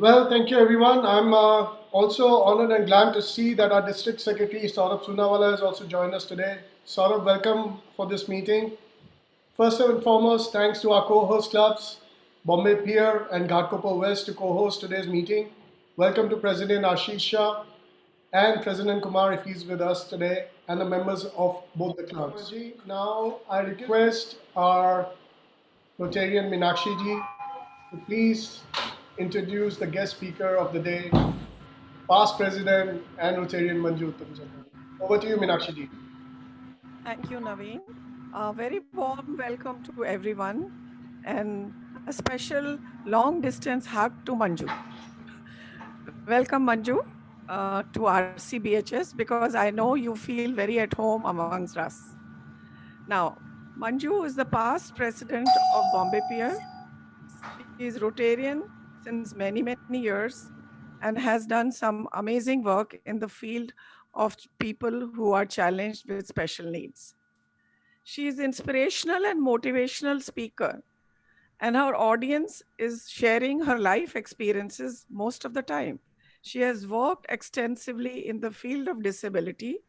Well, thank you everyone. I'm also honored and glad to see that our District Secretary Saurabh Soonawala has also joined us today. Saurabh, welcome for this meeting. First and foremost, thanks to our co-host clubs, Bombay Pier and Ghatkopar West to co-host today's meeting. Welcome to President Ashish Shah and President Kumar if he's with us today and the members of both the clubs. Now I request our Rotarian Meenakshi ji to please introduce the guest speaker of the day, past President and Rotarian Manju Utamchandani. Over to you, Meenakshi ji. Thank you, Naveen. A very warm welcome to everyone and a special long distance hug to Manju. Welcome, Manju, to RCBHS because I know you feel very at home amongst us. Now, Manju is the past president of Bombay Pier. She is Rotarian since many, many years and has done some amazing work in the field of people who are challenged with special needs. She is inspirational and motivational speaker, and her audience is sharing her life experiences most of the time. She has worked extensively in the field of disability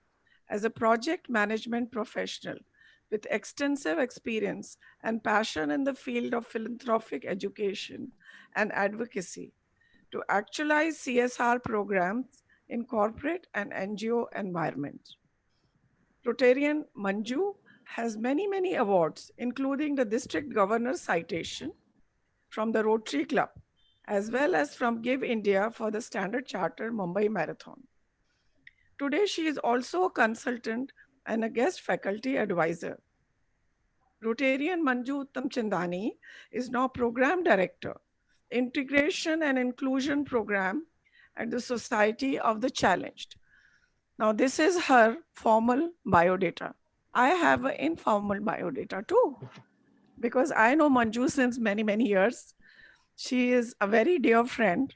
as a project management professional with extensive experience and passion in the field of philanthropic education and advocacy to actualize CSR programs in corporate and NGO environment. Rotarian Manju has many, many awards, including the District Governor's Citation from the Rotary Club, as well as from Give India for the Standard Chartered Mumbai Marathon. Today, she is also a consultant and a guest faculty advisor. Rotarian Manju Utamchandani is now Program Director, Integration and Inclusion Program at the Society of the Challenged. Now, this is her formal biodata. I have an informal biodata too, because I know Manju since many, many years. She is a very dear friend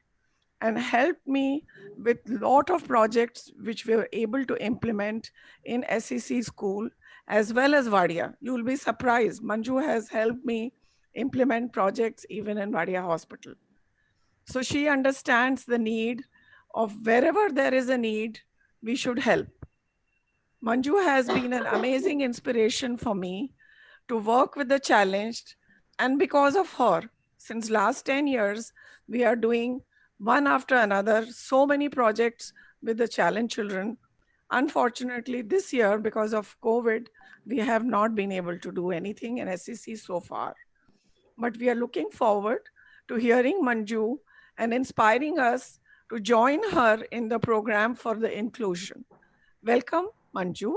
and helped me with lot of projects which we were able to implement in SEC school as well as Vadia. You will be surprised. Manju has helped me implement projects even in Vadia Hospital. So she understands the need of wherever there is a need, we should help. Manju has been an amazing inspiration for me to work with the challenged. And because of her, since last 10 years, we are doing one after another so many projects with the challenged children. Unfortunately, this year, because of COVID, we have not been able to do anything in SEC so far. But we are looking forward to hearing Manju and inspiring us to join her in the program for the inclusion. Welcome, Manju.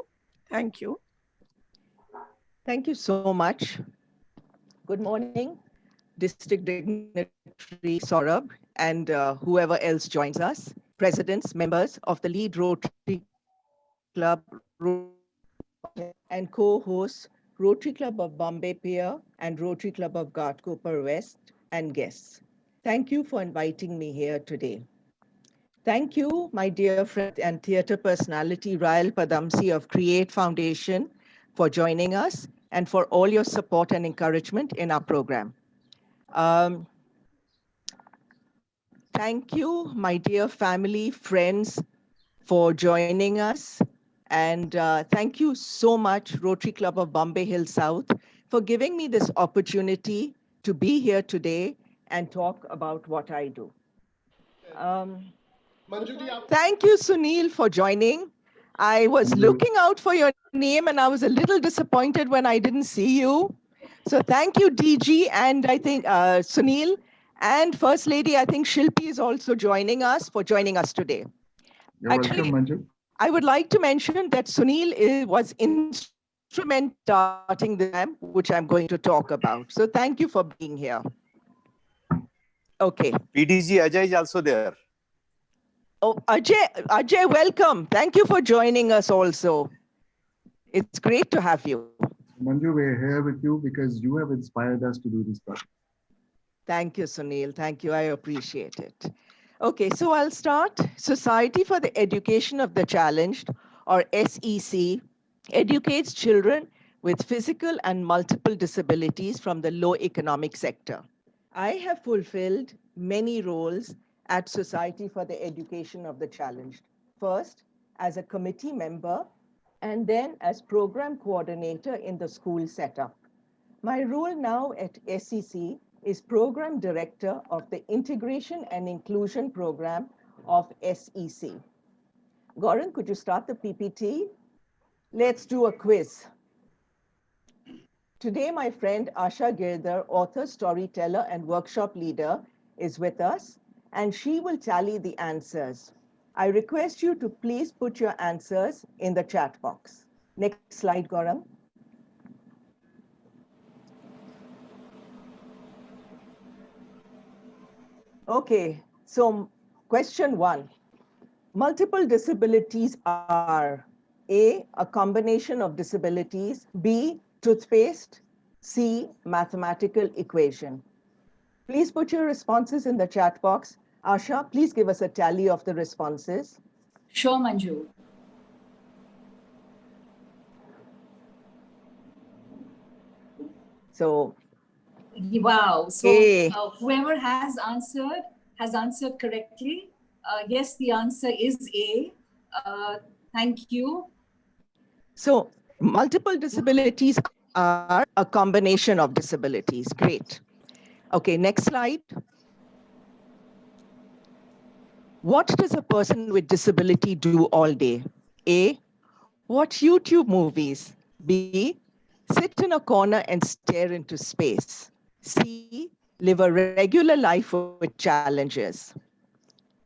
Thank you. Thank you so much. Good morning, District Dignitary Saurabh and whoever else joins us, presidents, members of the lead Rotary Club and co-hosts, Rotary Club of Bombay Pier and Rotary Club of Ghatkopar West and guests. Thank you for inviting me here today. Thank you, my dear friend and theatre personality, Rael Padamsi of Create Foundation, for joining us and for all your support and encouragement in our program. Thank you, my dear family, friends, for joining us. And thank you so much, Rotary Club of Bombay Hill South, for giving me this opportunity to be here today and talk about what I do. Thank you, Sunil, for joining. I was looking out for your name and I was a little disappointed when I didn't see you. So thank you, DG, and I think Sunil, and First Lady, I think Shilpi is also joining us today. You're welcome, Manju. I would like to mention that Sunil was instrumental starting this program, which I'm going to talk about. So thank you for being here. Okay. PDG Ajay is also there. Oh, Ajay, welcome. Thank you for joining us also. It's great to have you. Manju, we're here with you because you have inspired us to do this project. Thank you, Sunil. Thank you. I appreciate it. Okay, so I'll start. Society for the Education of the Challenged, or SEC, educates children with physical and multiple disabilities from the low economic sector. I have fulfilled many roles at Society for the Education of the Challenged. First, as a committee member, and then as program coordinator in the school setup. My role now at SEC is program director of the Integration and Inclusion Program of SEC. Gaurang, could you start the PPT? Let's do a quiz. Today, my friend Asha Girdhar, author, storyteller, and workshop leader, is with us, and she will tally the answers. I request you to please put your answers in the chat box. Next slide, Gaurang. Okay, so question 1. Multiple disabilities are A, a combination of disabilities, B, toothpaste, C, mathematical equation. Please put your responses in the chat box. Asha, please give us a tally of the responses. Sure, Manju. So, Wow. So A. Whoever has answered correctly. Yes, the answer is A. Thank you. So multiple disabilities are a combination of disabilities. Great. Okay, next slide. What does a person with disability do all day? A, watch YouTube movies. B, sit in a corner and stare into space. C, live a regular life with challenges.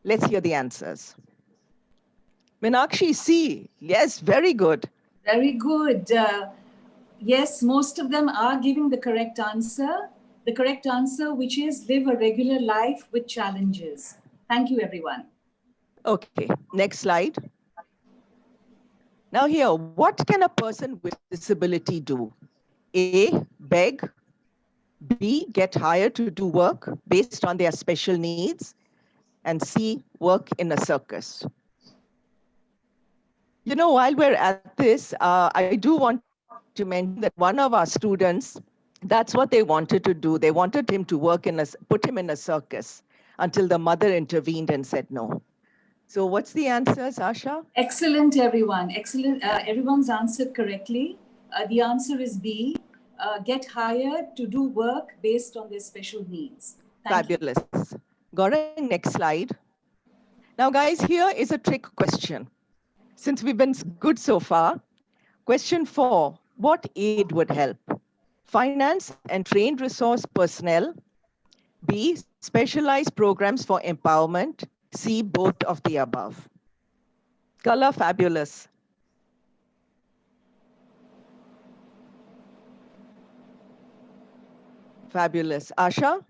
Let's hear the answers. Meenakshi, C. Yes, very good. Very good. Yes, most of them are giving the correct answer. The correct answer, which is live a regular life with challenges. Thank you, everyone. Okay, next slide. Now here, what can a person with disability do? A, beg. B, get hired to do work based on their special needs. And C, work in a circus. You know, while we're at this, I do want to mention that one of our students, that's what they wanted to do. They wanted him to work put him in a circus until the mother intervened and said no. So what's the answer, Asha? Excellent, everyone. Excellent. Everyone's answered correctly. The answer is B, get hired to do work based on their special needs. Fabulous. Gaurang, next slide. Now, guys, here is a trick question. Since we've been good so far, question 4, what aid would help? Finance and trained resource personnel. B, specialized programs for empowerment. C, both of the above. Color, fabulous. Fabulous. Asha?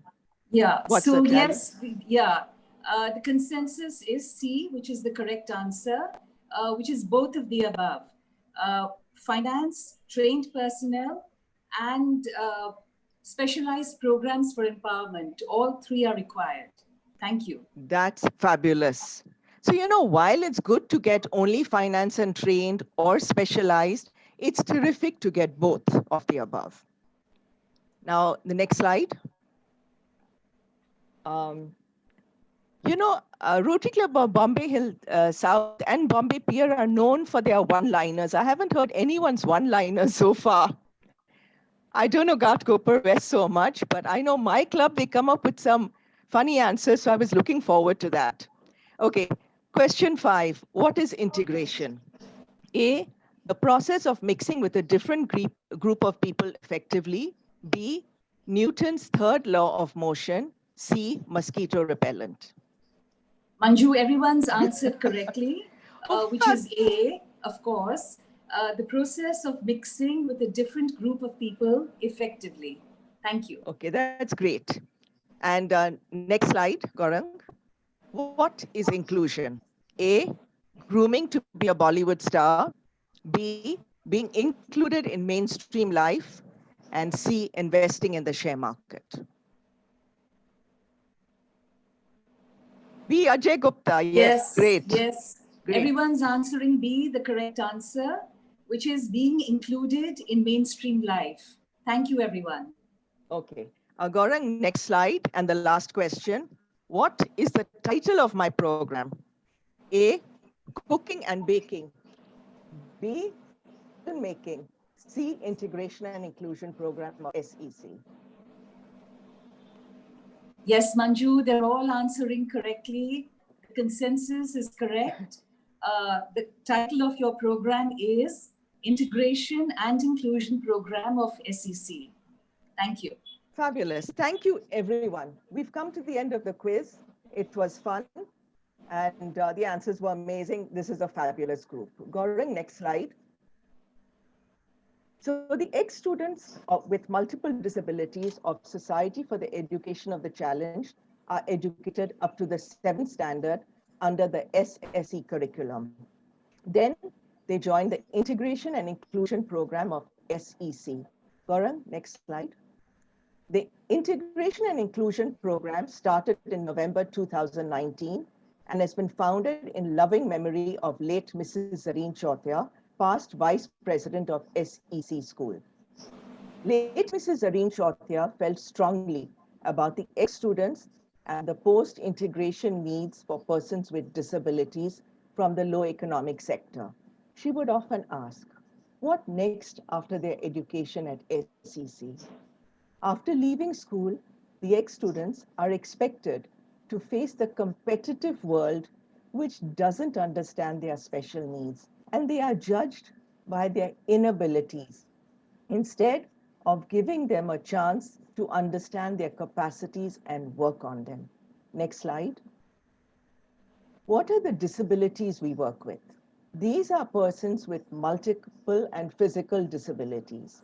Yeah, What's so the yes, the consensus is C, which is the correct answer, which is both of the above. Finance, trained personnel, and specialized programs for empowerment. All three are required. Thank you. That's fabulous. So, you know, while it's good to get only finance and trained or specialized, it's terrific to get both of the above. Now, the next slide. You know, Rotary Club of Bombay Hill South and Bombay Pier are known for their one-liners. I haven't heard anyone's one-liners so far. I don't know Ghatkopar West so much, but I know my club, they come up with some funny answers, so I was looking forward to that. Okay, question 5, what is integration? A, the process of mixing with a different group of people effectively. B, Newton's third law of motion. C, mosquito repellent. Manju, everyone's answered correctly, which is A, of course. The process of mixing with a different group of people effectively. Thank you. Okay, that's great. And next slide, Gaurang. What is inclusion? A, grooming to be a Bollywood star. B, being included in mainstream life. And C, investing in the share market. B, Ajay Gupta. Yes, great. Yes, great. Everyone's answering B, the correct answer, which is being included in mainstream life. Thank you, everyone. Okay. Gaurang, next slide and the last question. What is the title of my program? A, cooking and baking. B, filmmaking. C, integration and inclusion program of SEC. Yes, Manju, they're all answering correctly. The consensus is correct. The title of your program is Integration and Inclusion Program of SEC. Thank you. Fabulous. Thank you, everyone. We've come to the end of the quiz. It was fun, and the answers were amazing. This is a fabulous group. Gaurang, next slide. So the ex-students with multiple disabilities of Society for the Education of the Challenged are educated up to the 7th standard under the SSE curriculum. Then they join the Integration and Inclusion Program of SEC. Gaurang, next slide. The Integration and Inclusion Program started in November 2019 and has been founded in loving memory of late Mrs. Zareen Chotia, past Vice President of SEC School. Late Mrs. Zareen Chotia felt strongly about the ex-students and the post-integration needs for persons with disabilities from the low economic sector. She would often ask, what next after their education at SEC? After leaving school, the ex-students are expected to face the competitive world which doesn't understand their special needs, and they are judged by their inabilities instead of giving them a chance to understand their capacities and work on them. Next slide. What are the disabilities we work with? These are persons with multiple and physical disabilities.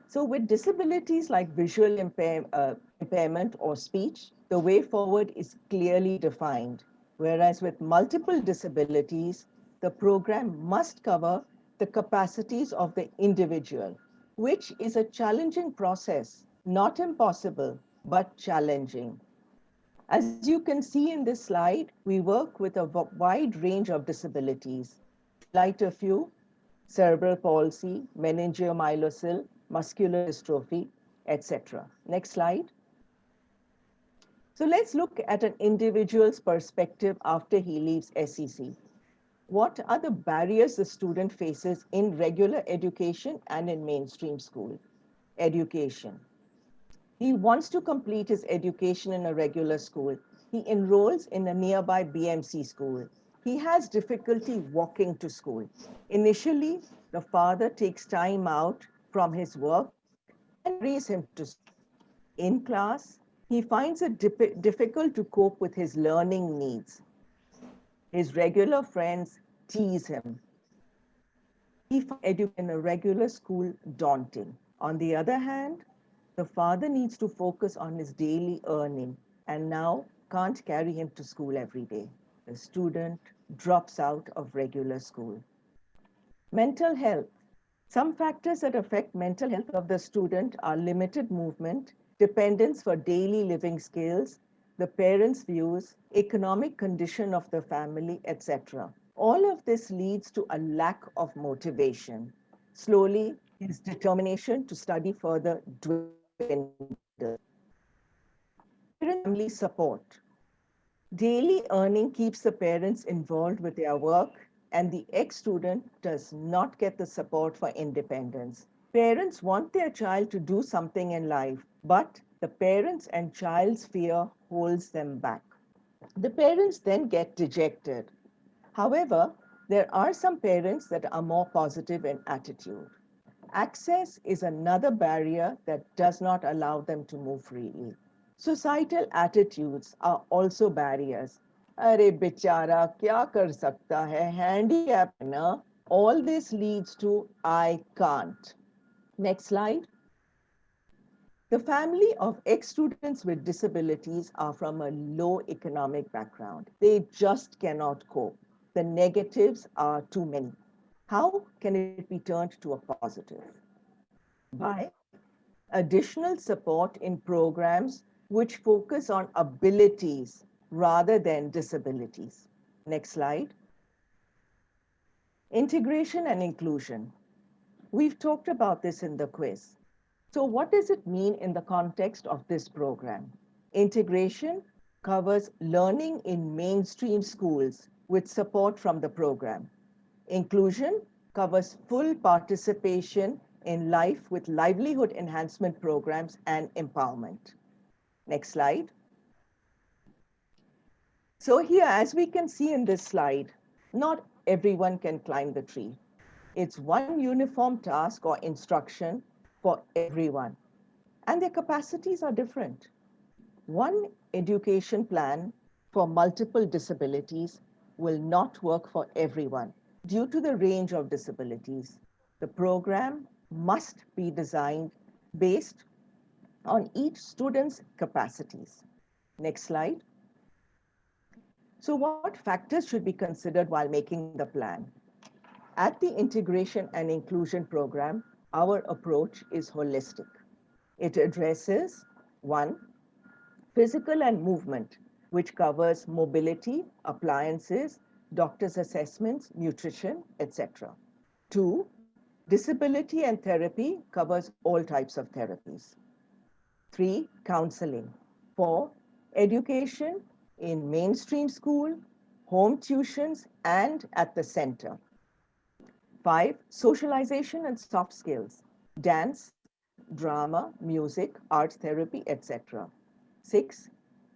So with disabilities like visual impairment or speech, the way forward is clearly defined. Whereas with multiple disabilities, the program must cover the capacities of the individual, which is a challenging process, not impossible, but challenging. As you can see in this slide, we work with a wide range of disabilities. To highlight a few, cerebral palsy, meningomyelocele, muscular dystrophy, etc. Next slide. So let's look at an individual's perspective after he leaves SEC. What are the barriers the student faces in regular education and in mainstream school? Education. He wants to complete his education in a regular school. He enrolls in a nearby BMC school. He has difficulty walking to school. Initially, the father takes time out from his work and carries him to school. In class, he finds it difficult to cope with his learning needs. His regular friends tease him. He finds education in a regular school daunting. On the other hand, the father needs to focus on his daily earning and now can't carry him to school every day. The student drops out of regular school. Mental health. Some factors that affect mental health of the student are limited movement, dependence for daily living skills, the parents' views, economic condition of the family, etc. All of this leads to a lack of motivation. Slowly, his determination to study further dwindles. Family support. Daily earning keeps the parents involved with their work, and the ex-student does not get the support for independence. Parents want their child to do something in life, but the parents' and child's fear holds them back. The parents then get dejected. However, there are some parents that are more positive in attitude. Access is another barrier that does not allow them to move freely. Societal attitudes are also barriers. Arey bichara kya kar sakta hai, handicap na. All this leads to I can't. Next slide. The family of ex-students with disabilities are from a low economic background. They just cannot cope. The negatives are too many. How can it be turned to a positive? By additional support in programs which focus on abilities rather than disabilities. Next slide. Integration and inclusion. We've talked about this in the quiz. So what does it mean in the context of this program? Integration covers learning in mainstream schools with support from the program. Inclusion covers full participation in life with livelihood enhancement programs and empowerment. Next slide. So here, as we can see in this slide, not everyone can climb the tree. It's one uniform task or instruction for everyone, and their capacities are different. One education plan for multiple disabilities will not work for everyone due to the range of disabilities. The program must be designed based on each student's capacities. Next slide. So what factors should be considered while making the plan? At the Integration and Inclusion Program, our approach is holistic. It addresses, one, physical and movement, which covers mobility, appliances, doctor's assessments, nutrition, etc. Two, disability and therapy covers all types of therapies. Three, counseling. Four, education in mainstream school, home tuitions, and at the center. Five, socialization and soft skills, dance, drama, music, art therapy, etc. Six,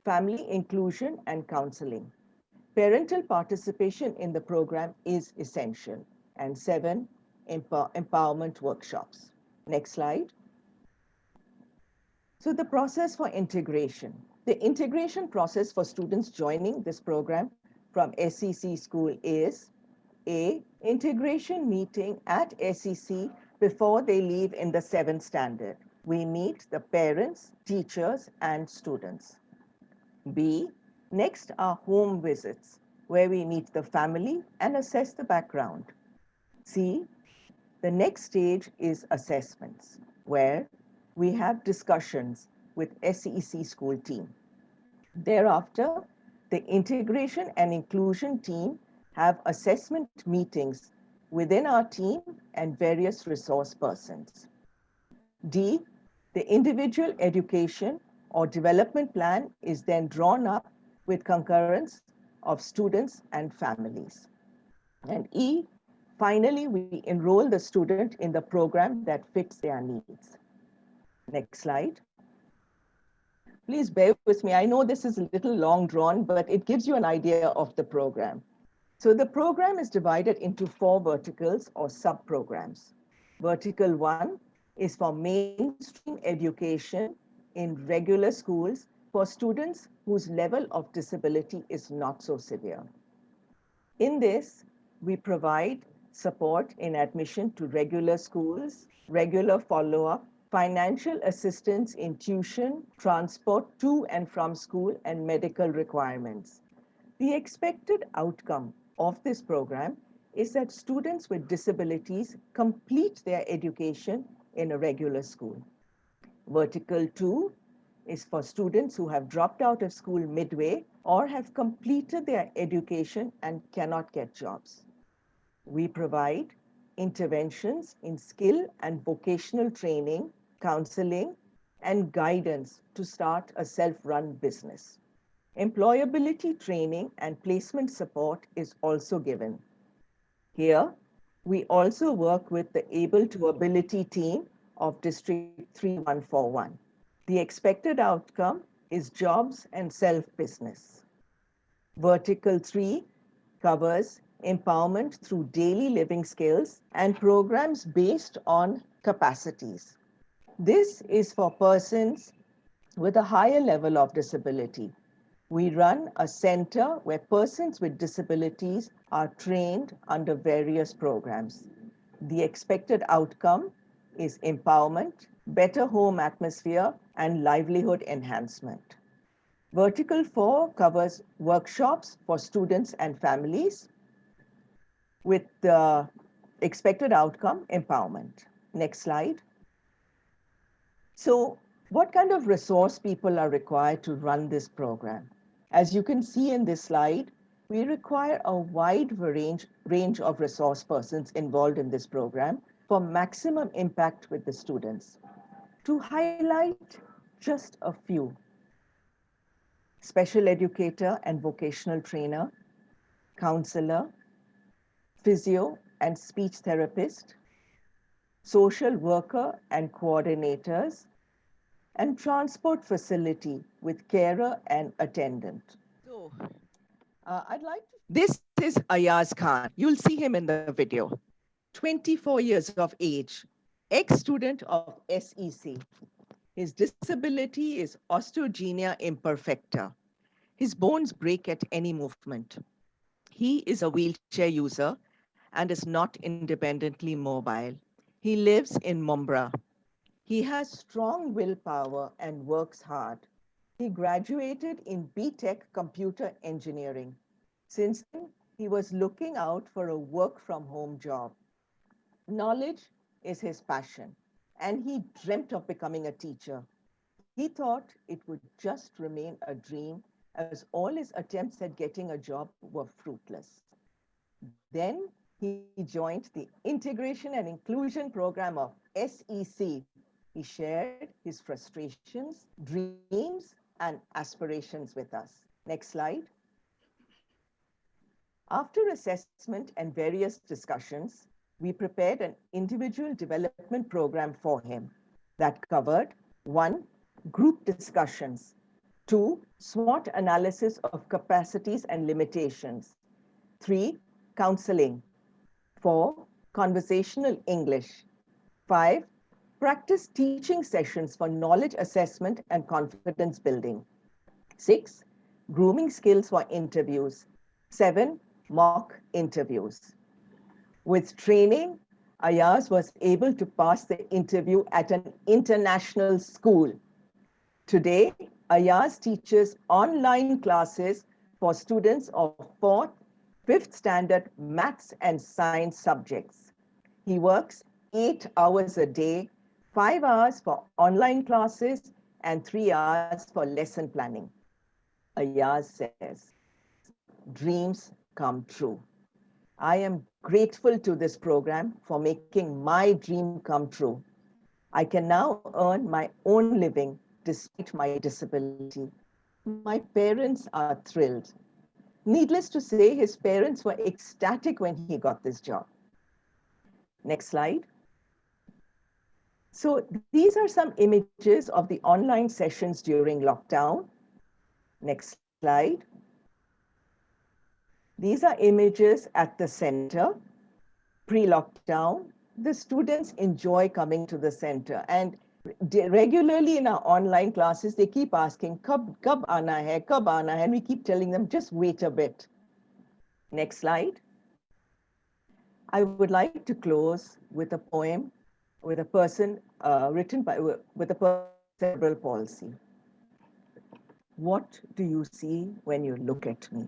family inclusion and counseling. Parental participation in the program is essential. And seven, empowerment workshops. Next slide. So the process for integration. The integration process for students joining this program from SEC school is A, integration meeting at SEC before they leave in the 7th standard. We meet the parents, teachers, and students. B, next are home visits, where we meet the family and assess the background. C, the next stage is assessments, where we have discussions with SEC school team. Thereafter, the integration and inclusion team have assessment meetings within our team and various resource persons. D, the individual education or development plan is then drawn up with concurrence of students and families. And E, finally, we enroll the student in the program that fits their needs. Next slide. Please bear with me. I know this is a little long drawn, but it gives you an idea of the program. So the program is divided into 4 verticals or sub-programs. Vertical 1 is for mainstream education in regular schools for students whose level of disability is not so severe. In this, we provide support in admission to regular schools, regular follow-up, financial assistance in tuition, transport to and from school, and medical requirements. The expected outcome of this program is that students with disabilities complete their education in a regular school. Vertical 2 is for students who have dropped out of school midway or have completed their education and cannot get jobs. We provide interventions in skill and vocational training, counseling, and guidance to start a self-run business. Employability training and placement support is also given. Here, we also work with the Able to Ability team of District 3141. The expected outcome is jobs and self-business. Vertical 3 covers empowerment through daily living skills and programs based on capacities. This is for persons with a higher level of disability. We run a center where persons with disabilities are trained under various programs. The expected outcome is empowerment, better home atmosphere, and livelihood enhancement. Vertical 4 covers workshops for students and families with the expected outcome, empowerment. Next slide. So what kind of resource people are required to run this program? As you can see in this slide, we require a wide range of resource persons involved in this program for maximum impact with the students. To highlight just a few, special educator and vocational trainer, counselor, physio and speech therapist, social worker and coordinators, and transport facility with carer and attendant. So, this is Ayaz Khan. You'll see him in the video. 24 years of age, ex-student of SEC. His disability is osteogenia imperfecta. His bones break at any movement. He is a wheelchair user and is not independently mobile. He lives in Mumbai. He has strong willpower and works hard. He graduated in BTech Computer Engineering. Since then, he was looking out for a work-from-home job. Knowledge is his passion, and he dreamt of becoming a teacher. He thought it would just remain a dream, as all his attempts at getting a job were fruitless. Then he joined the Integration and Inclusion Program of SEC. He shared his frustrations, dreams, and aspirations with us. Next slide. After assessment and various discussions, we prepared an individual development program for him that covered 1, group discussions, 2, SWOT analysis of capacities and limitations, 3, counseling, 4, conversational English, 5, practice teaching sessions for knowledge assessment and confidence building, 6, grooming skills for interviews, 7, mock interviews. With training, Ayaz was able to pass the interview at an international school. Today, Ayaz teaches online classes for students of 4th, 5th standard maths and science subjects. He works 8 hours a day, 5 hours for online classes and 3 hours for lesson planning. Ayaz says, dreams come true. I am grateful to this program for making my dream come true. I can now earn my own living despite my disability. My parents are thrilled. Needless to say, his parents were ecstatic when he got this job. Next slide. So these are some images of the online sessions during lockdown. Next slide. These are images at the center. Pre-lockdown, the students enjoy coming to the center, and regularly in our online classes, they keep asking, kab aana hai, kab aana hai, and we keep telling them, just wait a bit. Next slide. I would like to close with a poem with a person written by, with a person with cerebral palsy. What do you see when you look at me?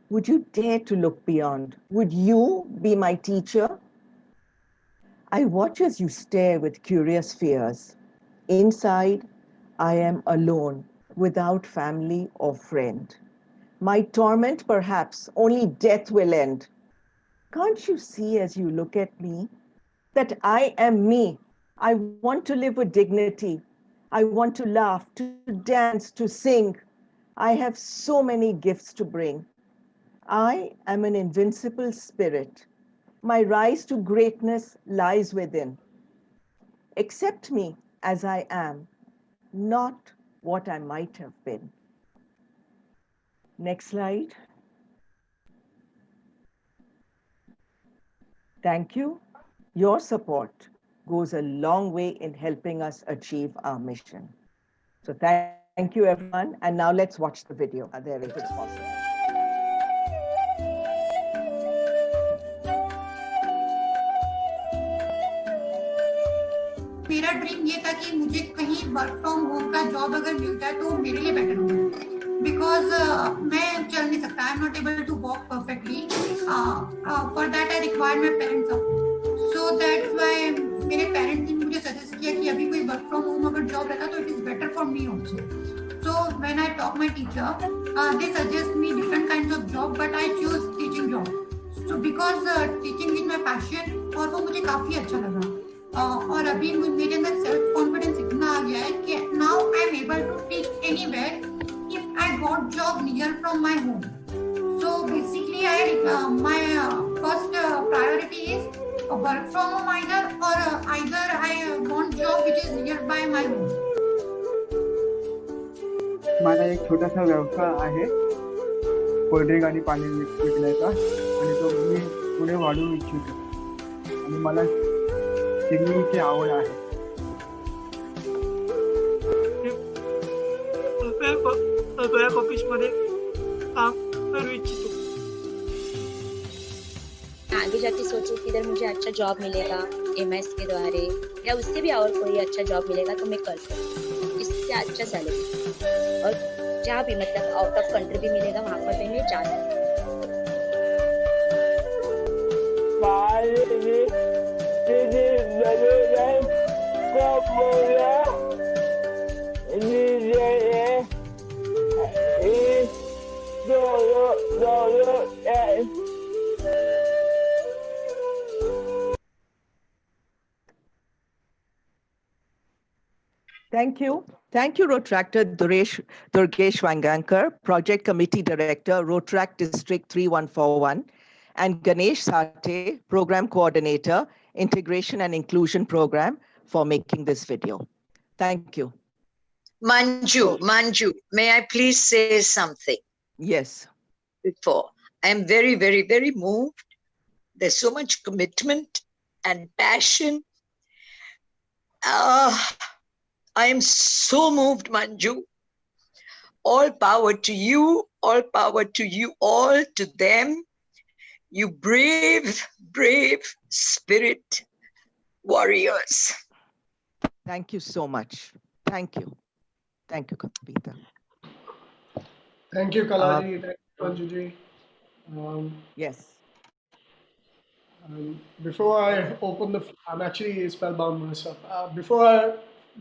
Would you dare to look beyond? Would you be my teacher? I watch as you stare with curious fears. Inside, I am alone, without family or friend. My torment, perhaps, only death will end. Can't you see as you look at me that I am me? I want to live with dignity. I want to laugh, to dance, to sing. I have so many gifts to bring. I am an invincible spirit. My rise to greatness lies within. Accept me as I am, not what I might have been. Next slide. Thank you. Your support goes a long way in helping us achieve our mission. So thank you, everyone. And now let's watch the video. There, if it's possible. मेरा dream ये था कि मुझे कहीं work from home का job अगर मिलता है तो मेरे लिए बेटर होगा, बिकॉज मैं चल नहीं सकता, I am not able to walk perfectly, for that I require my parents support, so that's why मेरे पेरेंट्स ने मुझे सजेस्ट किया कि अभी कोई वर्क फ्रॉम होम अगर जॉब रहता तो it is better for me also. So when I talk my teacher, they suggest me different kinds of job, but I choose teaching job, so because teaching is my passion, और वो मुझे काफी अच्छा लगा. और अभी मेरे अंदर सेल्फ कॉन्फिडेंस इतना आ गया है कि now I am able to teach anywhere if I work from home either I want job which is nearby my home. माझा एक छोटासा व्यवसाय आहे कोल्ड्रिंक आणि पाणी विकण्याचा आणि तो मी पुढे वाढवू इच्छितो आणि मला सिंगिंगची आवड आहे. बँक ऑफिसमध्ये काम करू इच्छितो. आगे जाके सोचूं कि इधर मुझे अच्छा जॉब मिलेगा एमएस के द्वारे या उससे भी और कोई अच्छा जॉब मिलेगा तो मैं कर सकूँ, इससे अच्छा सैलरी और जहाँ भी मतलब आउट ऑफ कंट्री भी मिलेगा वहाँ पर मैं जाना. Thank you. Thank you, Rotractor Durgesh Wangankar, Project Committee Director, Rotract District 3141, and Ganesh Sate, Program Coordinator, Integration and Inclusion Program, for making this video. Thank you. Manju, may I please say something? Yes. Before, I am very, very, very moved. There's so much commitment and passion. I am so moved, Manju. All power to you, all power to you, all to them. You brave, brave spirit warriors. Thank you so much. Thank you. Thank you, Kapita. Thank you, Kalaji. Thank you, Manjuji. Yes. Before I open the, I'm actually spellbound myself. Before I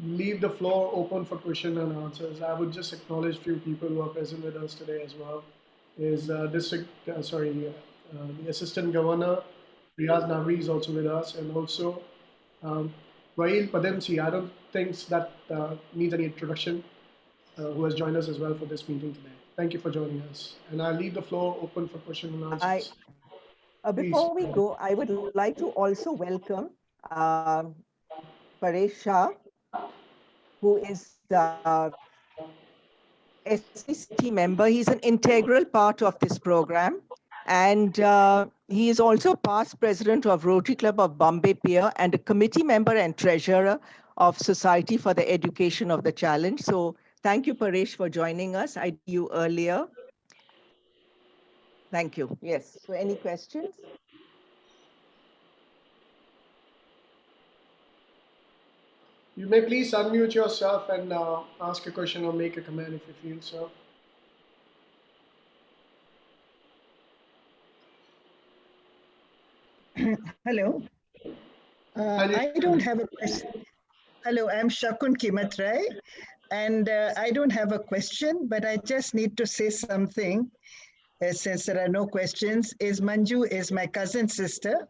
leave the floor open for question and answers, I would just acknowledge a few people who are present with us today as well. Is the Assistant Governor, Riaz Navri is also with us, and also Raheel Pademsi, I don't think that needs any introduction, who has joined us as well for this meeting today. Thank you for joining us. And I'll leave the floor open for question and answers. Before we go, I would like to also welcome Paresh Shah, who is the SCCT member. He's an integral part of this program. And he is also past president of Rotary Club of Bombay Pier and a committee member and treasurer of Society for the Education of the Challenge. So thank you, Paresh, for joining us. I knew you earlier. Thank you. Yes. So any questions? You may please unmute yourself and ask a question or make a comment if you feel so. Hello. I don't have a question. Hello, I'm Shakun Kimatrai, and I don't have a question, but I just need to say something since there are no questions. Manju is my cousin sister,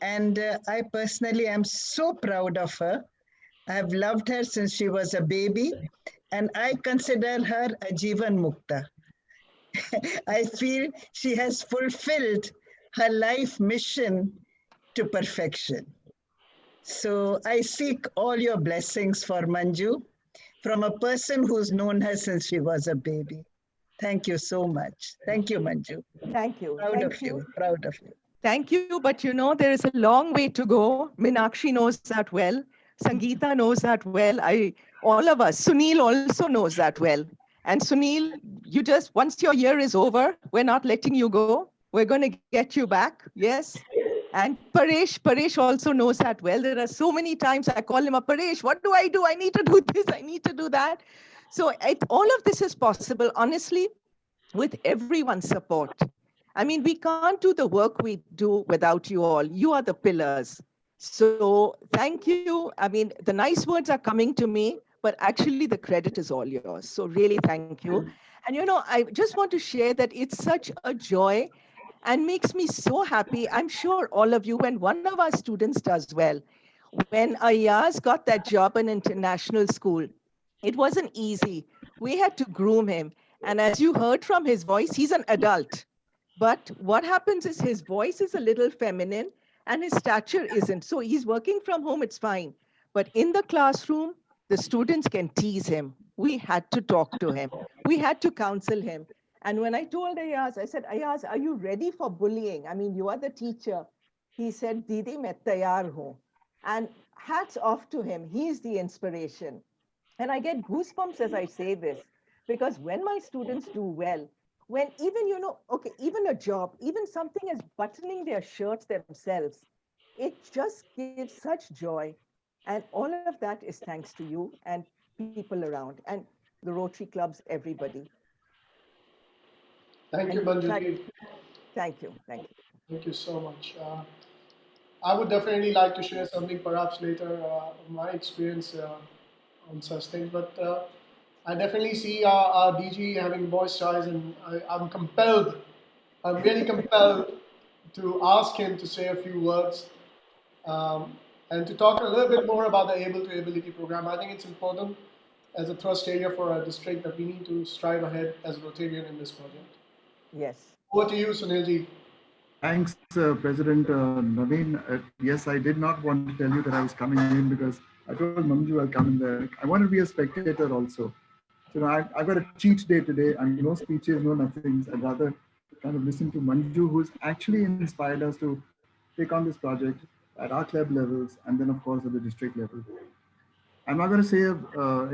and I personally am so proud of her. I have loved her since she was a baby, and I consider her a Jivan Mukta. I feel she has fulfilled her life mission to perfection. So I seek all your blessings for Manju from a person who's known her since she was a baby. Thank you so much. Thank you, Manju. Thank you. Proud of you. Proud of you. Thank you. But you know, there is a long way to go. Meenakshi knows that well. Sangeeta knows that well. All of us. Sunil also knows that well. And Sunil, you just, once your year is over, we're not letting you go. We're going to get you back. Yes. And Paresh also knows that well. There are so many times I call him up, Paresh, what do? I need to do this. I need to do that. So all of this is possible, honestly, with everyone's support. I mean, we can't do the work we do without you all. You are the pillars. So thank you. I mean, the nice words are coming to me, but actually the credit is all yours. So really, thank you. And, you know, I just want to share that it's such a joy and makes me so happy. I'm sure all of you, when one of our students does well, when Ayaz got that job in international school, it wasn't easy. We had to groom him. And as you heard from his voice, he's an adult. But what happens is his voice is a little feminine and his stature isn't. So he's working from home, it's fine. But in the classroom, the students can tease him. We had to talk to him. We had to counsel him. And when I told Ayaz, I said, Ayaz, are you ready for bullying? I mean, you are the teacher. He said, Didi, main tayar hoon. And hats off to him. He's the inspiration. And I get goosebumps as I say this, because when my students do well, when even, okay, even a job, even something as buttoning their shirts themselves, it just gives such joy. And all of that is thanks to you and people around and the Rotary clubs, everybody. Thank you, And Manju. thank you. Thank you. Thank you so much. I would definitely like to share something perhaps later, my experience on such things, but I definitely see our DG having voice choice, and I'm really compelled to ask him to say a few words and to talk a little bit more about the Able to Ability program. I think it's important as a thrust area for our district that we need to strive ahead as Rotarian in this project. Yes. Over to you, Sunilji. Thanks, President Naveen. Yes, I did not want to tell you that I was coming in because I told Manju I'll come in there. I want to be a spectator also. So I've got a cheat day today. I mean, no speeches, no nothings. I'd rather kind of listen to Manju, who's actually inspired us to take on this project at our club levels and then, of course, at the district level. I'm not going to say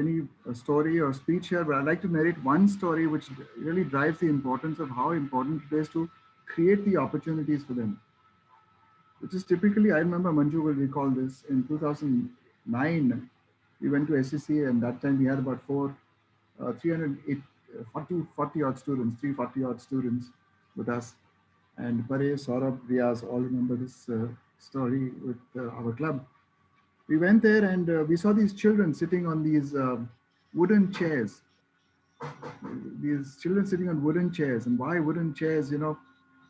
any story or speech here, but I'd like to narrate one story which really drives the importance of how important it is to create the opportunities for them. Which is typically, I remember Manju will recall this, in 2009, we went to SCCA, and that time we had about 40 odd students, 340 odd students with us. And Pare, Saurabh, Riaz all remember this story with our club. We went there and we saw these children sitting on these wooden chairs. These children sitting on wooden chairs. And why wooden chairs?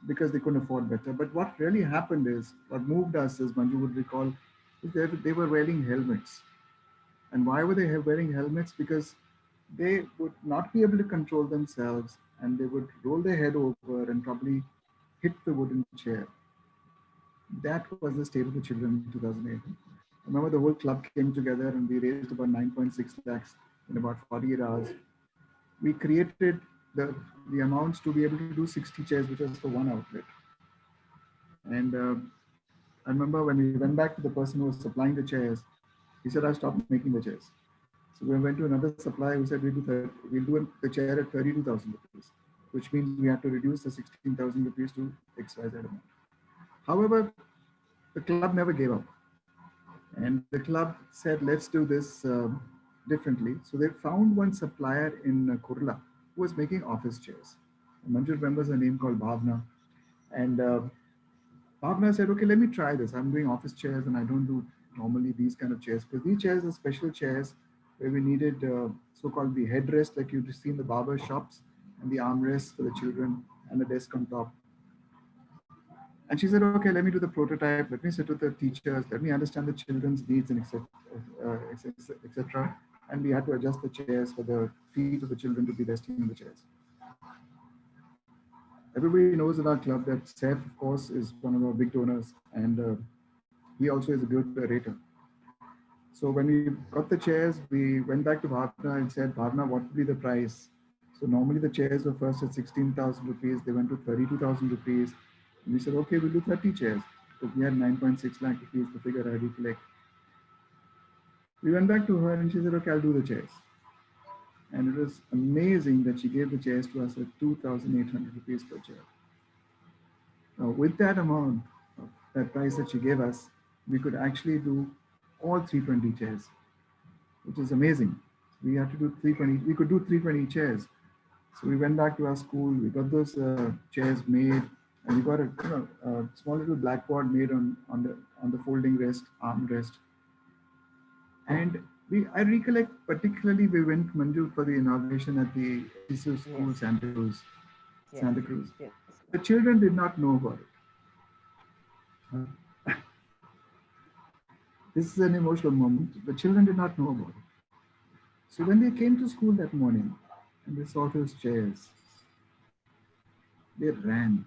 Because they couldn't afford better. But what really happened is, what moved us, as Manju would recall, is they were wearing helmets. And why were they wearing helmets? Because they would not be able to control themselves and they would roll their head over and probably hit the wooden chair. That was the state of the children in 2008. I remember the whole club came together and we raised about 9.6 lakhs in about 48 hours. We created the amounts to be able to do 60 chairs, which was for one outlet. And I remember when we went back to the person who was supplying the chairs, he said, I've stopped making the chairs. So we went to another supplier who said, we'll do the chair at 32,000 rupees, which means we have to reduce the 16,000 rupees to XYZ amount. However, the club never gave up. And the club said, let's do this differently. So they found one supplier in Kurla who was making office chairs. Manju remembers a name called Bhavna. And Bhavna said, okay, let me try this. I'm doing office chairs and I don't do normally these kind of chairs, because these chairs are special chairs where we needed so-called the headrest like you'd see in the barber shops, and the armrests for the children and a desk on top. And she said, okay, let me do the prototype. Let me sit with the teachers. Let me understand the children's needs and etc. And we had to adjust the chairs for the feet of the children to be resting in the chairs. Everybody knows in our club that Saif, of course, is one of our big donors, and he also is a good rater. So when we got the chairs, we went back to Bhavna and said, Bhavna, what would be the price? So normally the chairs were first at 16,000 rupees. They went to 32,000 rupees. And we said, okay, we'll do 30 chairs. So we had 9.6 lakh rupees, the figure I recollect. We went back to her and she said, okay, I'll do the chairs. And it was amazing that she gave the chairs to us at 2,800 rupees per chair. Now, with that amount, that price that she gave us, we could actually do all 320 chairs, which is amazing. We had to do 320, we could do 320 chairs. So we went back to our school, we got those chairs made, and we got a small little blackboard made on the folding rest, arm rest. And I recollect particularly we went, Manju, for the inauguration at the SCCA school, yes. Santa Cruz. Yes. The children did not know about it. This is an emotional moment. The children did not know about it. So when they came to school that morning and they saw those chairs, they ran.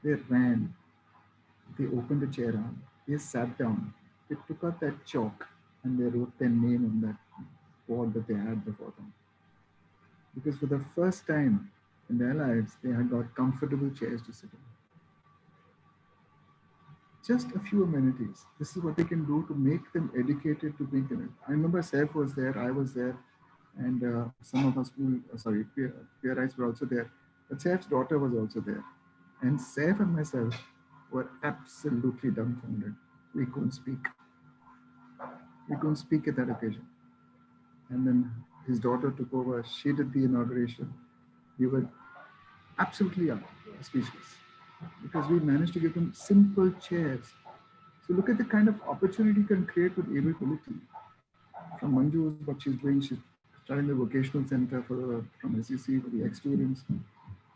They ran. They opened the chair arm. They sat down. They took out that chalk and they wrote their name on that board that they had before them. Because for the first time in their lives, they had got comfortable chairs to sit in. Just a few amenities. This is what they can do to make them educated, to make them. I remember Saif was there, I was there, and some of us peer rights were also there. But Saif's daughter was also there. And Saif and myself were absolutely dumbfounded. We couldn't speak. We couldn't speak at that occasion. And then his daughter took over. She did the inauguration. We were absolutely speechless because we managed to give them simple chairs. So look at the kind of opportunity you can create with ability. From Manju, what she's doing, she's starting the vocational center from SEC for the ex-students.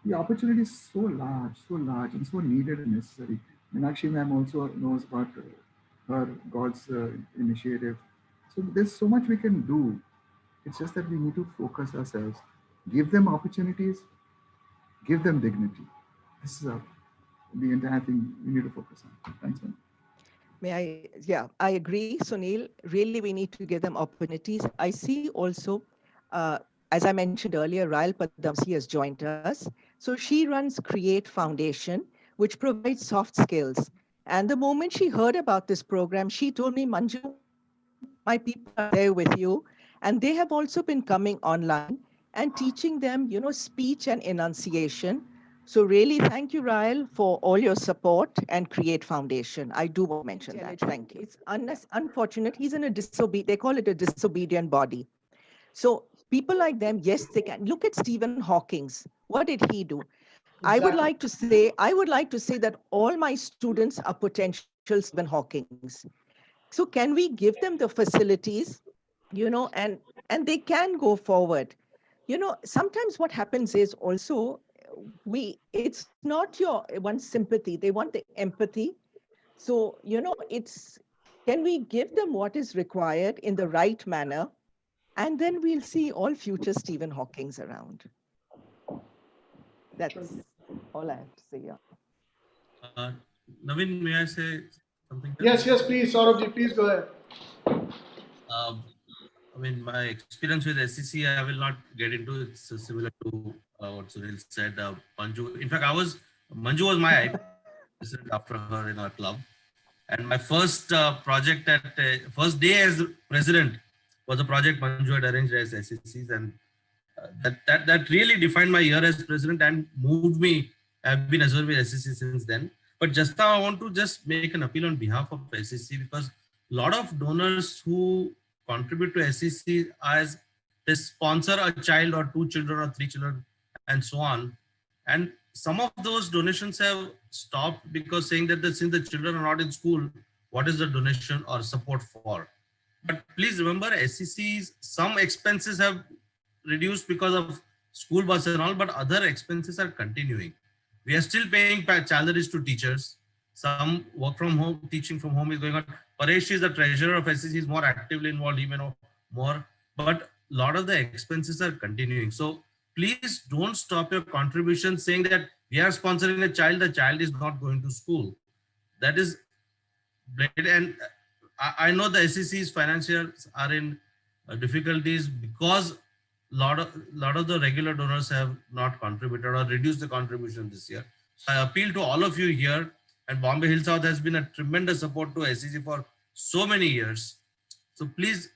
The opportunity is so large and so needed and necessary. Meenakshi ma'am also knows about her God's initiative. So there's so much we can do. It's just that we need to focus ourselves, give them opportunities, give them dignity. This is the entire thing we need to focus on. Thanks, man. I agree, Sunil. Really, we need to give them opportunities. I see also, as I mentioned earlier, Rail Padamsi has joined us. So she runs Create Foundation, which provides soft skills. And the moment she heard about this program, she told me, Manju, my people are there with you. And they have also been coming online and teaching them, speech and enunciation. So really, thank you, Rael, for all your support and Create Foundation. I do want to mention that. Thank you. It's unfortunate. He's in they call it a disobedient body. So people like them, yes, they can. Look at Stephen Hawking's. What did he do? Exactly. I would like to say that all my students are potential Stephen Hawkings. So can we give them the facilities, and they can go forward. Sometimes what happens is also it's not your one sympathy, they want the empathy. So can we give them what is required in the right manner, and then we'll see all future Stephen Hawkings around. That's all I have to say. Naveen, may I say something? Yes, please, Saurabh, please go ahead. I mean, my experience with SEC, I will not get into. It's similar to what Sunil said. Manju, in fact, Manju was my president after her in our club, and my first project first day as president was a project Manju had arranged as SECs, and that really defined my year as president and moved me. I've been associated with SEC since then. But just now, I want to just make an appeal on behalf of SEC, because a lot of donors who contribute to SEC as they sponsor a child or 2 children or 3 children and so on. And some of those donations have stopped because saying that since the children are not in school, what is the donation or support for? But please remember, SEC's some expenses have reduced because of school bus and all, but other expenses are continuing. We are still paying salaries to teachers. Some work from home, teaching from home is going on. Paresh is the treasurer of SEC, is more actively involved, even more. But a lot of the expenses are continuing. So please don't stop your contribution saying that we are sponsoring a child, the child is not going to school. That is blatant. And I know the SEC's financials are in difficulties because lot of the regular donors have not contributed or reduced the contribution this year. So I appeal to all of you here, and Bombay Hill South has been a tremendous support to SEC for so many years. So please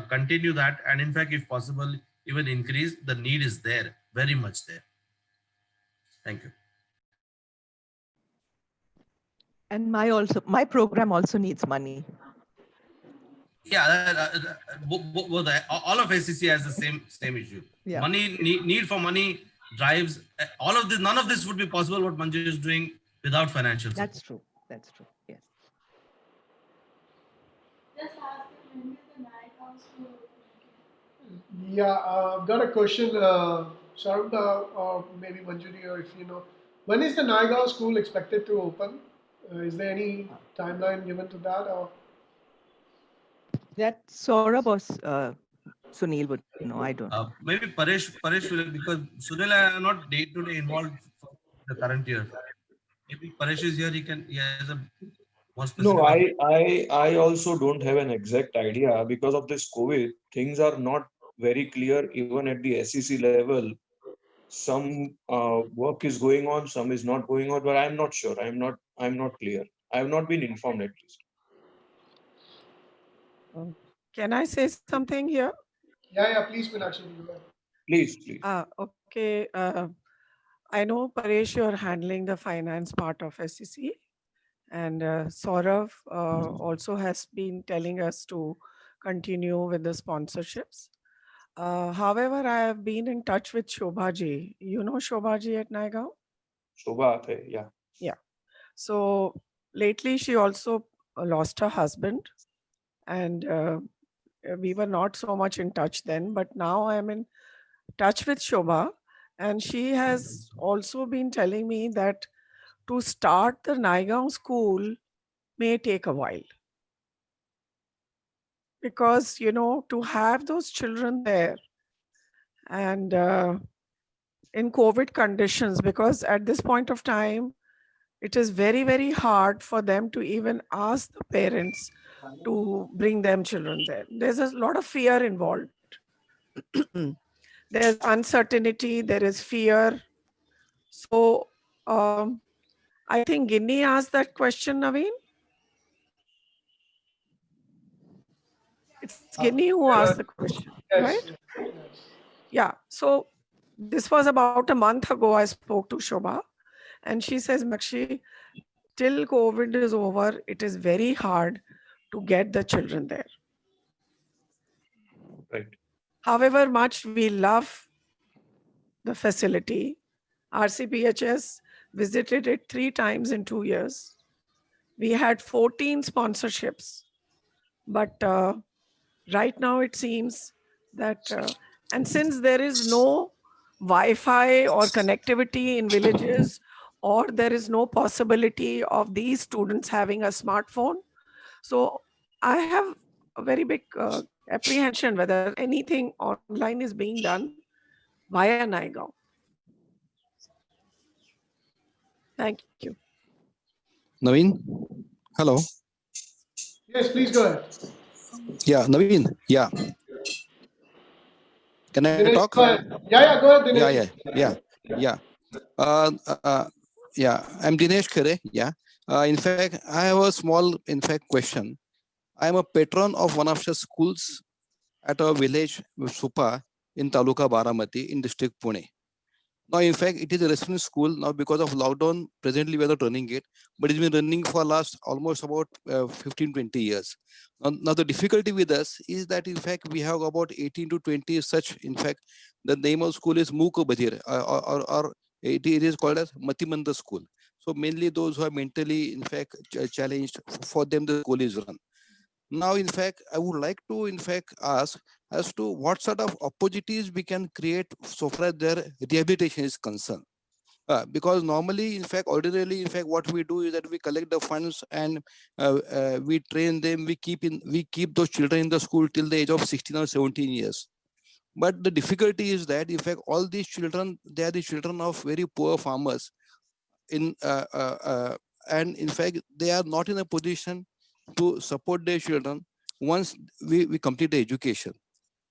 continue that, and in fact, if possible, even increase. The need is there, very much there. Thank you. And my program also needs money. Yeah, all of SEC has the same issue. Yeah. Money, need for money drives all of this. None of this would be possible what Manju is doing without financial support. That's true. That's true. Yes. Yeah, I've got a question, Sarabda, or maybe Manjuri, or if you know, when is the Naigaon school expected to open? Is there any timeline given to that, or? That Saurabh or Sunil would know. I don't. Maybe Paresh will, because Sunil are not day-to-day involved for the current year. Maybe Paresh is here. He has a more No, specific. I also don't have an exact idea because of this COVID. Things are not very clear even at the SEC level. Some work is going on, some is not going on, but I'm not sure. I'm not clear. I have not been informed at least. Can I say something here? Yeah, please, Meenakshi. Go ahead. Please. Okay. I know, Paresh, you're handling the finance part of SEC, and Saurav also has been telling us to continue with the sponsorships. However, I have been in touch with Shobhaji. You know Shobhaji at Naigaon? Shobha, yeah. Yeah. So lately, she also lost her husband, and we were not so much in touch then, but now I am in touch with Shobha, and she has also been telling me that to start the Naigaon school may take a while. Because, to have those children there and in COVID conditions, because at this point of time, it is very, very hard for them to even ask the parents to bring them children there. There's a lot of fear involved. There's uncertainty, there is fear. So I think Guinea asked that question, Naveen. It's Guinea who asked the question, right? Yeah. So this was about a month ago. I spoke to Shobha, and she says, Makshi, till COVID is over, it is very hard to get the children there. Right. However much we love the facility, RCPHS visited it 3 times in 2 years. We had 14 sponsorships, but right now it seems that, and since there is no Wi-Fi or connectivity in villages, or there is no possibility of these students having a smartphone, so I have a very big apprehension whether anything online is being done via Naigaon. Thank you. Naveen, hello. Yes, please go ahead. Yeah, Naveen. Yeah. Can I Dinesh, talk? go ahead. Yeah, go ahead, Yeah, Dinesh. yeah. Yeah. I'm Dinesh Khare. Yeah. In fact, I have a small, question. I am a patron of one of the schools at a village, Supa, in Taluka Baramati, in district Pune. Now, in fact, it is a resident school now because of lockdown. Presently, we are not running it, but it's been running for last almost about 15-20 years. Now, the difficulty with us is that, in fact, we have about 18 to 20 such. In fact, the name of school is Mook Badir, or it is called as Matimanda School. So mainly those who are mentally, in fact, challenged, for them the school is run. Now, in fact, I would like to, in fact, ask as to what sort of opportunities we can create so far as their rehabilitation is concerned. Because normally, in fact, ordinarily, in fact, what we do is that we collect the funds and we train them. We keep those children in the school till the age of 16 or 17 years. But the difficulty is that, in fact, all these children, they are the children of very poor farmers. And in fact, they are not in a position to support their children once we complete the education.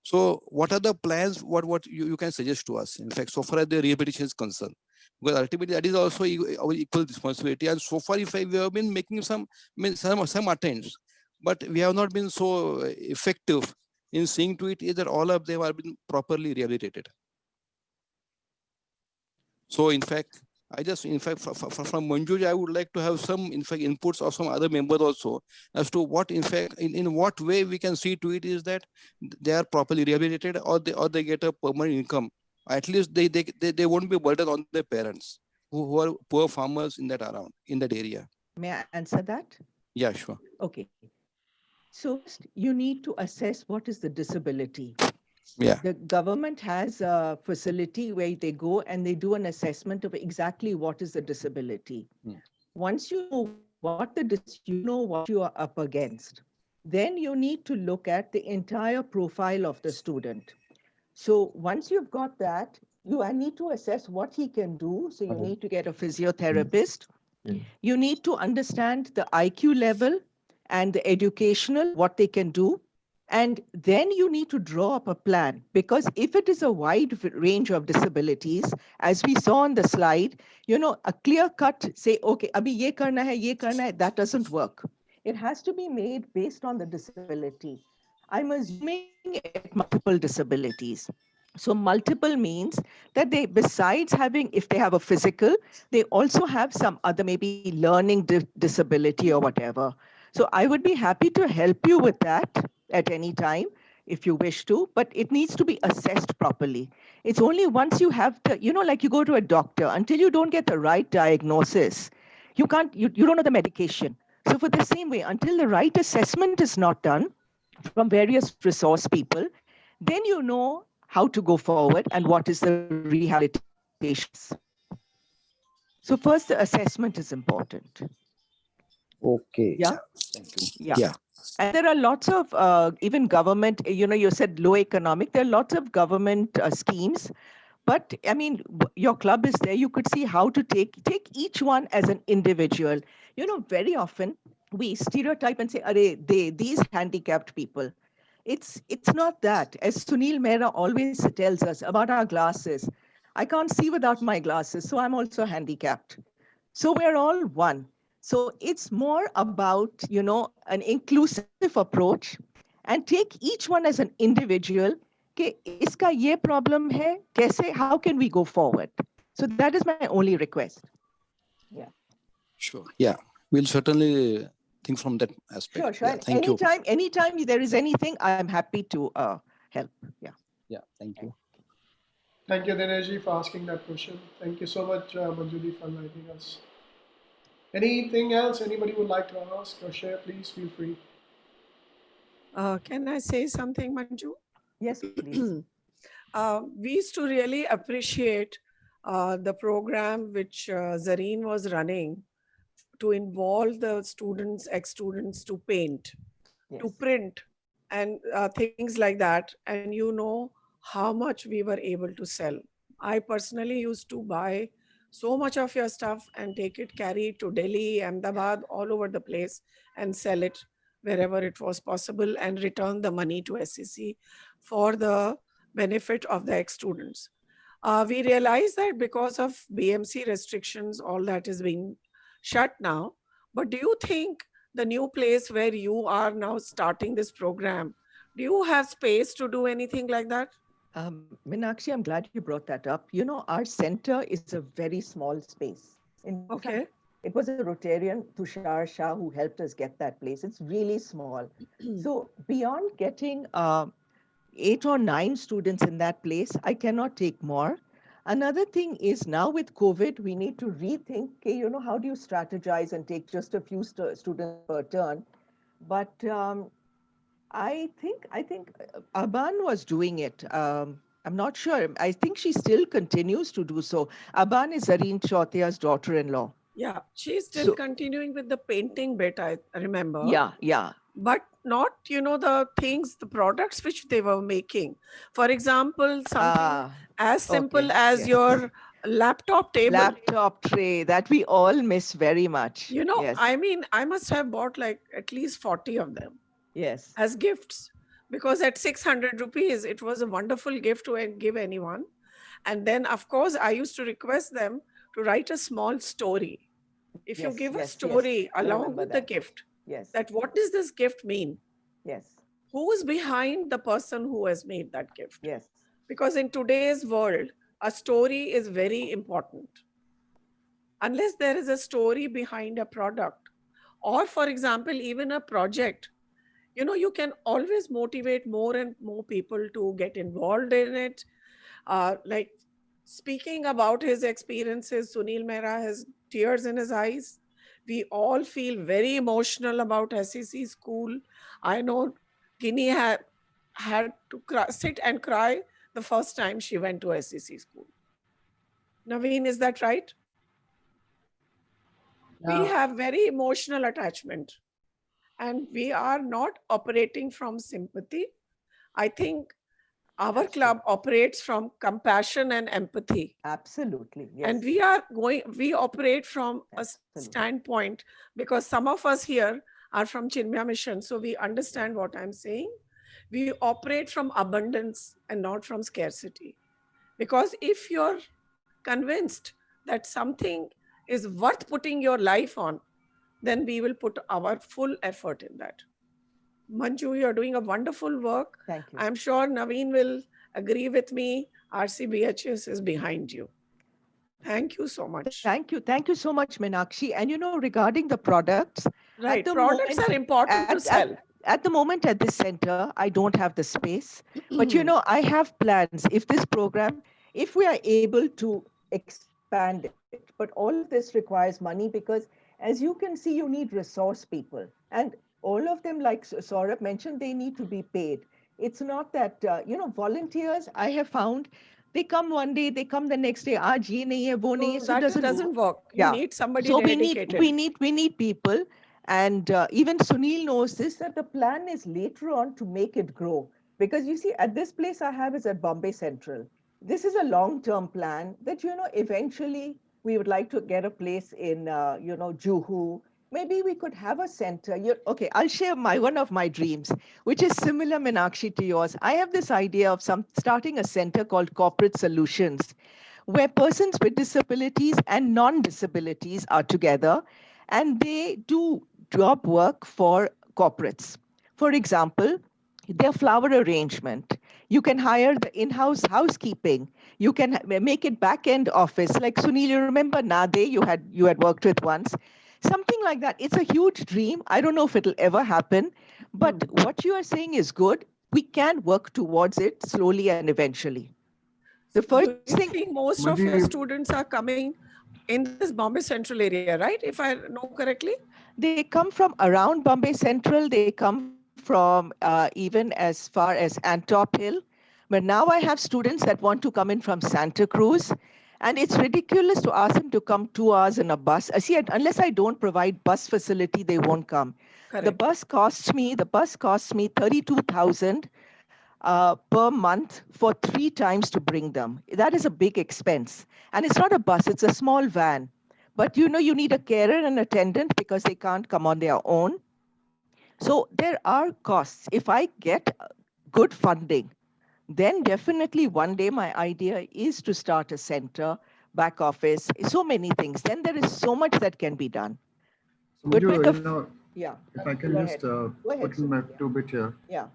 So what are the plans, what you can suggest to us, in fact, so far as the rehabilitation is concerned? Because ultimately that is also our equal responsibility. And so far, in fact, we have been making some attempts, but we have not been so effective in seeing to it is that all of them are been properly rehabilitated. So in fact, I just, in fact, from Manju, I would like to have some, in fact, inputs of some other members also as to what, in fact, in what way we can see to it is that they are properly rehabilitated, or they get a permanent income. At least they won't be burdened on their parents who are poor farmers in that area. May I answer that? Yeah, sure. Okay. So you need to assess what is the disability. Yeah. The government has a facility where they go and they do an assessment of exactly what is the disability. Once you know you know what you are up against, then you need to look at the entire profile of the student. So once you've got that, you need to assess what he can do. So you need to get a physiotherapist You need to understand the IQ level and the educational, what they can do. And then you need to draw up a plan, because if it is a wide range of disabilities, as we saw on the slide, a clear cut say, okay, abhi ye karna hai, that doesn't work. It has to be made based on the disability. I'm assuming at multiple disabilities. So multiple means that they, besides having, if they have a physical, they also have some other maybe learning disability or whatever. So I would be happy to help you with that at any time if you wish to, but it needs to be assessed properly. It's only once you have the, like you go to a doctor, until you don't get the right diagnosis, you can't, you don't know the medication. So for the same way, until the right assessment is not done from various resource people, then you know how to go forward and what is the rehabilitation. So first, the assessment is important. Okay. Yeah. Thank you. Yeah. And there are lots of even government, you said low economic, there are lots of government schemes. But I mean, your club is there. You could see how to take each one as an individual. Very often we stereotype and say, these handicapped people. It's not that. As Sunil Mehra always tells us about our glasses, I can't see without my glasses, so I'm also handicapped. So we're all one. So it's more about, an inclusive approach, and take each one as an individual. कि इसका ये problem है, कैसे, how can we go forward? So that is my only request. Yeah. Sure. Yeah. We'll certainly think from that aspect. Sure. Yeah, thank you. Anytime there is anything, I'm happy to help. Yeah. Yeah. Thank you. Thank you, Dinesh, for asking that question. Thank you so much, Manju, for inviting us. Anything else anybody would like to ask or share, please feel free. Can I say something, Manju? Yes, please. We used to really appreciate the program which Zareen was running to involve the students, ex-students to paint, to print, and things like that. And how much we were able to sell. I personally used to buy so much of your stuff and take it, carry it to Delhi, Ahmedabad, all over the place, and sell it wherever it was possible and return the money to SEC for the benefit of the ex-students. We realized that because of BMC restrictions, all that is being shut now. But do you think the new place where you are now starting this program, do you have space to do anything like that? Meenakshi, I'm glad you brought that up. Our center is a very small space. In fact, it was a Rotarian, Tushar Shah, who helped us get that place. It's really small. So beyond getting 8 or 9 students in that place, I cannot take more. Another thing is, now with COVID, we need to rethink, how do you strategize and take just a few students per turn? But I think Aban was doing it. I'm not sure. I think she still continues to do so. Aban is Zareen Chautia's daughter-in-law. Yeah, she's still continuing with the painting bit, I remember. Yeah. But not, the things, the products which they were making. For example, something as simple as your laptop table. Laptop tray that we all miss very much. I mean, I must have bought like at least 40 of them. Yes. As gifts, because at 600 rupees, it was a wonderful gift to give anyone. And then, of course, I used to request them to write a small story. If you give a story along with the gift, that what does this gift mean? Yes. Who is behind the person who has made that gift? Yes. Because in today's world, a story is very important. Unless there is a story behind a product, or for example, even a project, you can always motivate more and more people to get involved in it. Like speaking about his experiences, Sunil Mehra has tears in his eyes. We all feel very emotional about SEC school. I know Guinea had to sit and cry the first time she went to SEC school. Naveen, is that right? We have very emotional attachment. And we are not operating from sympathy. I think Our club operates from compassion and empathy. Absolutely, yes. And we operate from a standpoint, because some of us here are from Chinmaya Mission, so we understand what I'm saying. We operate from abundance and not from scarcity. Because if you're convinced that something is worth putting your life on, then we will put our full effort in that. Manju, you're doing a wonderful work. Thank you. I'm sure Naveen will agree with me. RCBHS is behind you. Thank you so much. Thank you. Thank you so much, Meenakshi. And regarding the products, right, products are important to sell. At the moment at this center, I don't have the space, but I have plans. If this program, if we are able to expand it, but all of this requires money, because as you can see, you need resource people, and all of them, like Saurabh mentioned, they need to be paid. It's not that, volunteers, I have found, they come one day, they come the next day. Aaj ye nahi hai, wo nahi hai. So that doesn't work. You need somebody dedicated. So we need people. And even Sunil knows this, that the plan is later on to make it grow. Because you see, at this place I have is at Bombay Central. This is a long-term plan that, eventually we would like to get a place in, Juhu. Maybe we could have a center. Okay, I'll share one of my dreams, which is similar, Meenakshi, to yours. I have this idea of starting a center called Corporate Solutions, where persons with disabilities and non-disabilities are together, and they do job work for corporates. For example, their flower arrangement. You can hire the in-house housekeeping. You can make it back-end office. Like Sunil, you remember Nade, you had worked with once. Something like that. It's a huge dream. I don't know if it'll ever happen, but what you are saying is good. We can work towards it slowly and eventually. The first thing, think most of your students are coming in this Bombay Central area, right? If I know correctly? They come from around Bombay Central. They come from even as far as Antop Hill. But now I have students that want to come in from Santa Cruz. And it's ridiculous to ask them to come 2 hours in a bus. See, unless I don't provide bus facility, they won't come. Correct. The bus costs me 32,000 per month for 3 times to bring them. That is a big expense. And it's not a bus, it's a small van. But you need a carer and attendant because they can't come on their own. So there are costs. If I get good funding, then definitely one day my idea is to start a center, back office, so many things. Then there is so much that can be done. So if I can just put in my 2 bit here. Yeah.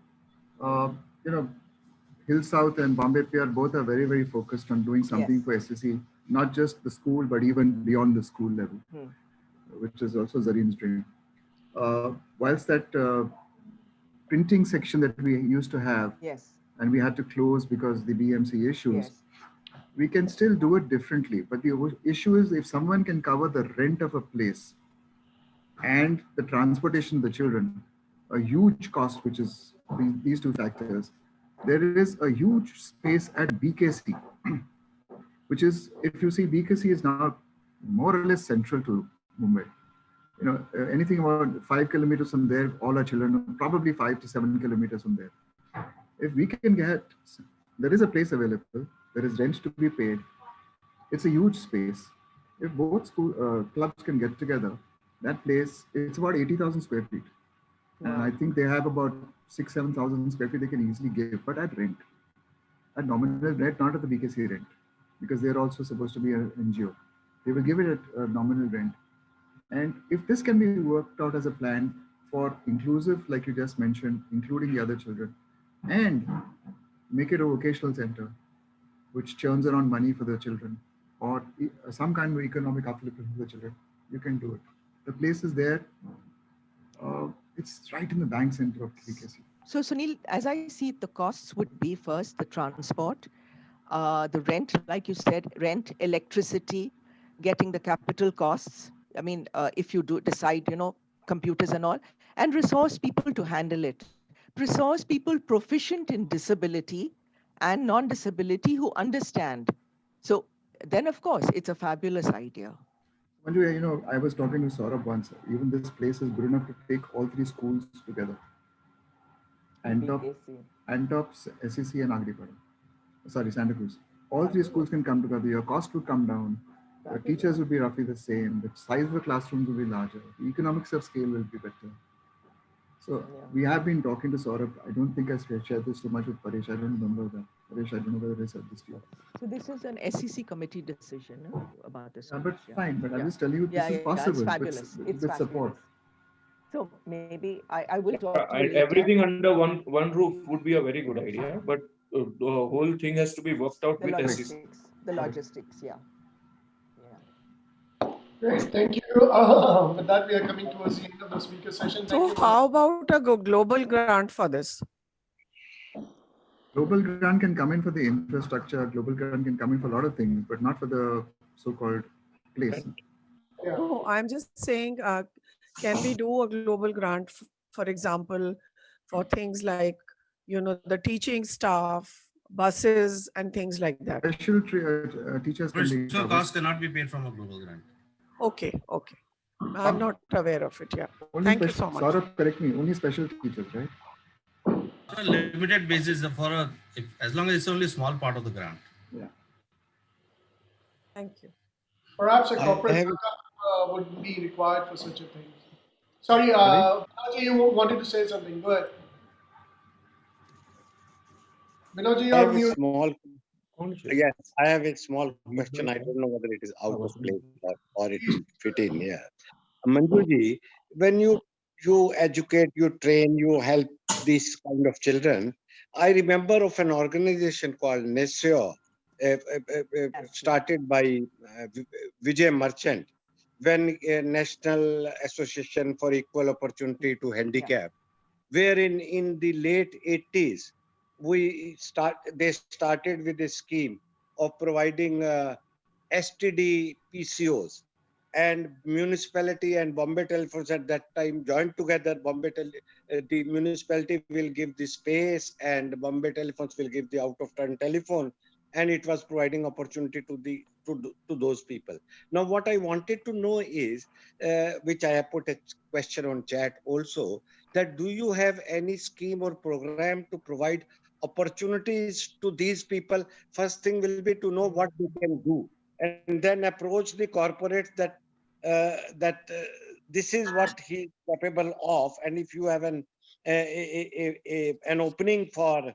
Hill South and Bombay Pier both are very, very focused on doing something for SCC, not just the school, but even beyond the school level, which is also Zareen's dream. Whilst that printing section that we used to have, and we had to close because the BMC issues, we can still do it differently. But the issue is if someone can cover the rent of a place and the transportation of the children, a huge cost, which is these 2 factors, there is a huge space at BKC, which is, if you see, BKC is now more or less central to Mumbai. Anything about 5 kilometers from there, all our children, probably 5 to 7 kilometers from there. If we can there is a place available, there is rent to be paid. It's a huge space. If both clubs can get together, that place, it's about 80,000 square feet. And I think they have about 6,000-7,000 square feet they can easily give, but at rent. At nominal rent, not at the BKC rent, because they're also supposed to be an NGO. They will give it at a nominal rent. And if this can be worked out as a plan for inclusive, like you just mentioned, including the other children, and make it a vocational center, which churns around money for the children, or some kind of economic upliftment for the children, you can do it. The place is there. It's right in the bank center of BKC. So Sunil, as I see it, the costs would be first the transport, the rent, like you said, rent, electricity, getting the capital costs. I mean, if you do decide, computers and all, and resource people to handle it. Resource people proficient in disability and non-disability who understand. So then, of course, it's a fabulous idea. Manju, I was talking to Saurabh once. Even this place is good enough to take all 3 schools together. Antops, SEC and Agripada. Sorry, Santa Cruz. All three schools can come together. Your cost would come down. The teachers would be roughly the same. The size of the classrooms will be larger. The economics of scale will be better. So we have been talking to Saurabh. I don't think I shared this so much with Paresh. I don't remember that. Paresh, I don't know whether I said this to you. So this is an SEC committee decision about this. But fine, but I'm just telling you, this is possible. It's fabulous. With support. So maybe I will talk to you later. Everything under one roof would be a very good idea, but the whole thing has to be worked out with SEC. The logistics, yeah. Great, thank you. With that, we are coming towards the end of the speaker session. So how about a global grant for this? Global grant can come in for the infrastructure. Global grant can come in for a lot of things, but not for the so-called place. Yeah. No, I'm just saying, can we do a global grant, for example, for things like, the teaching staff, buses, and things like that? Special teachers can be. So costs cannot be paid from a global grant. Okay. I'm not aware of it. Yeah. Thank you so much. Saurabh, correct me. Only special teachers, right? On a limited basis, as long as it's only a small part of the grant. Yeah. Thank you. Perhaps a corporate backup would be required for such a thing. Sorry, Binoji, you wanted to say something. Go ahead. Binoji, you're mute. Yes, I have a small question. I don't know whether it is out of place or it fit in here. Manjuji, when you educate, you train, you help these kind of children, I remember of an organization called NESIO, started by Vijay Merchant, when a National Association for Equal Opportunity to Handicap, wherein in the late 80s, they started with a scheme of providing STD PCOs, and municipality and Bombay Telephones at that time joined together. The municipality will give the space and Bombay Telephones will give the out-of-turn telephone, and it was providing opportunity to those people. Now, what I wanted to know is, which I have put a question on chat also, that do you have any scheme or program to provide opportunities to these people? First thing will be to know what they can do, and then approach the corporates that this is what he is capable of, and if you have an opening for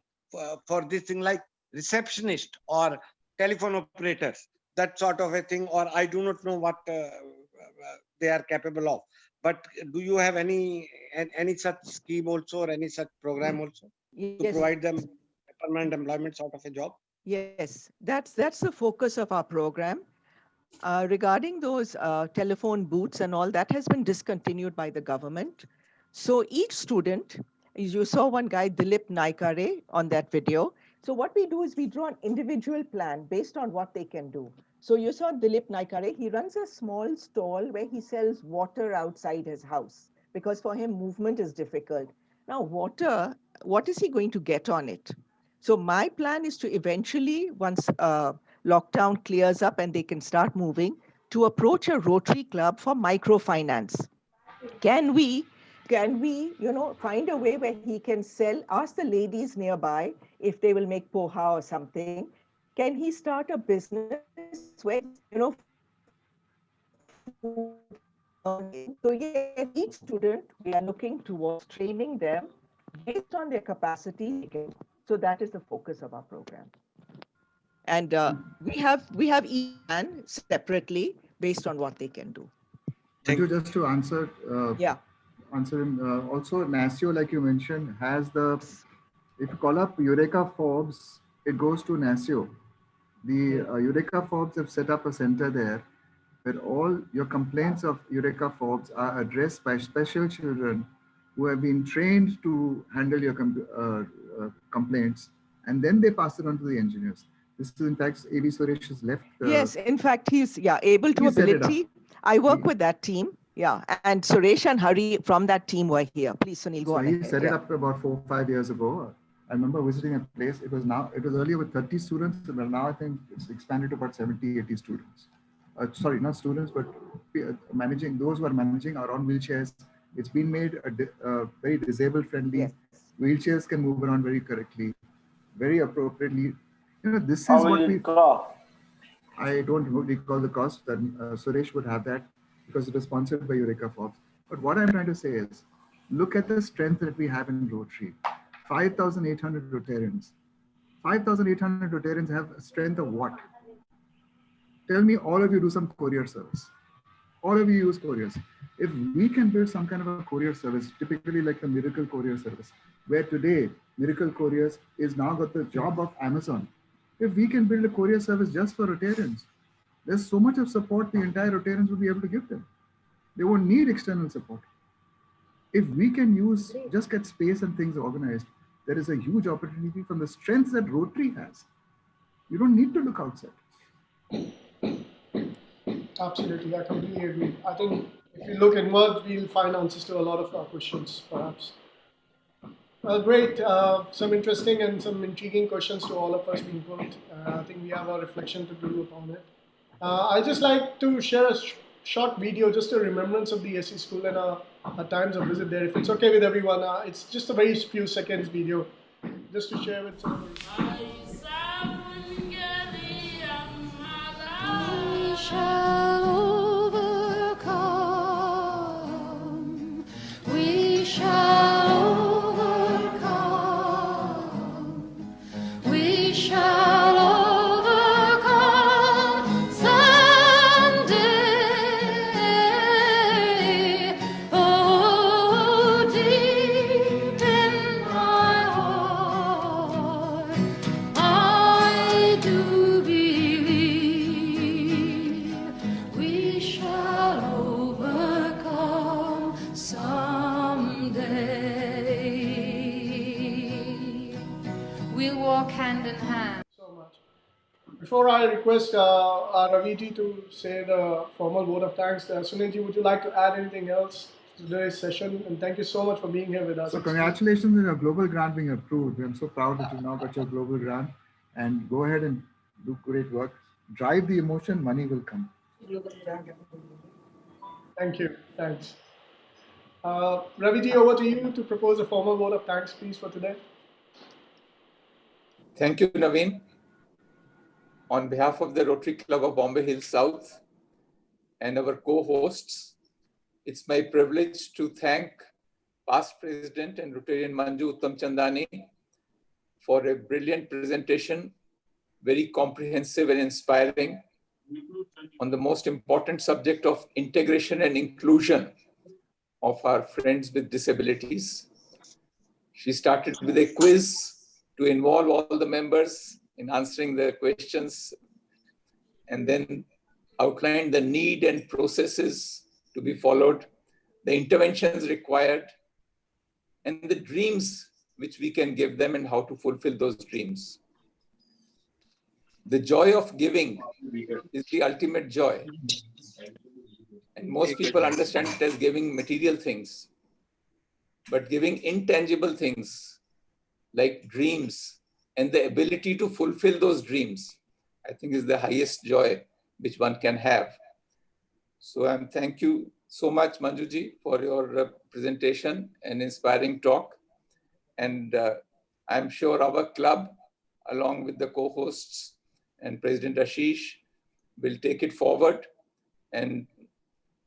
this thing like receptionist or telephone operators, that sort of a thing, or I do not know what they are capable of. But do you have any such scheme also, or any such program also to provide them permanent employment sort of a job? Yes, that's the focus of our program. Regarding those telephone booths and all, that has been discontinued by the government. So each student, you saw one guy, Dilip Naikare, on that video. So what we do is we draw an individual plan based on what they can do. So you saw Dilip Naikare, he runs a small stall where he sells water outside his house because for him movement is difficult. Now water, what is he going to get on it? So my plan is to eventually, once lockdown clears up and they can start moving, to approach a Rotary Club for microfinance. Can we, find a way where he can sell, ask the ladies nearby if they will make poha or something. Can he start a business where, so yes, each student, we are looking towards training them based on their capacity. So that is the focus of our program. And we have each plan separately based on what they can do. Thank you. Just to answer, answer him. Also, NASIO, like you mentioned, has if you call up Eureka Forbes, it goes to NASIO. The Eureka Forbes have set up a center there where all your complaints of Eureka Forbes are addressed by special children who have been trained to handle your complaints, and then they pass it on to the engineers. This is, in fact, A.V. Suresh has left. Yes, in fact, he's able to ability. I work with that team. Yeah, and Suresh and Hari from that team were here. Please, Sunil, go on. He set it up about 4 or 5 years ago. I remember visiting a place. It was earlier with 30 students, but now I think it's expanded to about 70, 80 students. Sorry, not students, but managing, those who are managing are on wheelchairs. It's been made very disabled friendly. Yes. Wheelchairs can move around very correctly, very appropriately. This is what we... I don't recall the cost, that Suresh would have that because it is sponsored by Eureka Forbes. But what I'm trying to say is, look at the strength that we have in Rotary. 5,800 Rotarians. 5,800 Rotarians have a strength of what? Tell me all of you do some courier service. All of you use couriers. If we can build some kind of a courier service, typically like the Miracle Courier Service, where today Miracle Couriers is now got the job of Amazon. If we can build a courier service just for Rotarians, there's so much of support the entire Rotarians will be able to give them. They won't need external support. If we can just get space and things organized, there is a huge opportunity from the strengths that Rotary has. You don't need to look outside. Absolutely, I completely agree. I think if you look inward, we'll find answers to a lot of our questions, perhaps. Well, great. Some interesting and some intriguing questions to all of us being put. I think we have a reflection to do upon it. I'd just like to share a short video, just a remembrance of the SC school and our times of visit there. If it's okay with everyone, it's just a very few seconds video, just to share with some of you. We shall overcome. We shall overcome. We shall overcome someday. Oh, deep in my heart, I do believe we shall overcome someday. We'll walk hand in hand. So much. Before I request Raviji to say the formal vote of thanks, Sunilji, would you like to add anything else to today's session? And thank you so much for being here with us. So congratulations on your global grant being approved. I'm so proud that you've now got your global grant, and go ahead and do great work. Drive the emotion, money will come. Thank you. Thanks. Raviji, over to you to propose a formal vote of thanks, please, for today. Thank you, Naveen. On behalf of the Rotary Club of Bombay Hills South and our co-hosts, it's my privilege to thank past President and Rotarian Manju Utamchandani for a brilliant presentation, very comprehensive and inspiring, on the most important subject of integration and inclusion of our friends with disabilities. She started with a quiz to involve all the members in answering the questions, and then outlined the need and processes to be followed, the interventions required, and the dreams which we can give them and how to fulfill those dreams. The joy of giving is the ultimate joy. And most people understand it as giving material things, but giving intangible things like dreams and the ability to fulfill those dreams, I think is the highest joy which one can have. So thank you so much, Manjuji, for your presentation and inspiring talk. And I'm sure our club, along with the co-hosts and President Ashish, will take it forward. And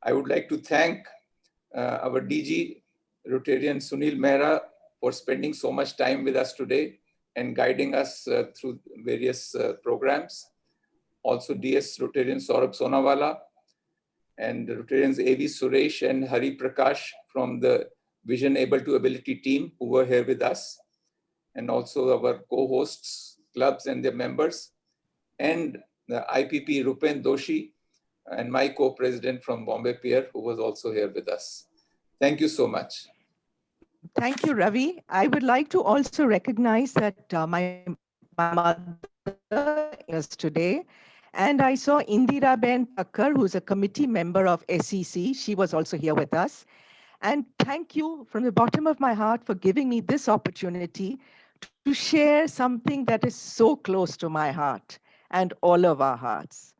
I would like to thank our DG, Rotarian Sunil Mehra, for spending so much time with us today and guiding us through various programs. Also DS Rotarian Saurabh Sonawala and Rotarians A.V. Suresh and Hari Prakash from the Vision Able to Ability team who were here with us. And also our co-hosts, clubs and their members, and the IPP Rupen Doshi and my co-president from Bombay Pier who was also here with us. Thank you so much. Thank you, Ravi. I would like to also recognize that my mother is today, and I saw Indira Ben Thakkar, who's a committee member of SEC. She was also here with us. And thank you from the bottom of my heart for giving me this opportunity to share something that is so close to my heart and all of our hearts.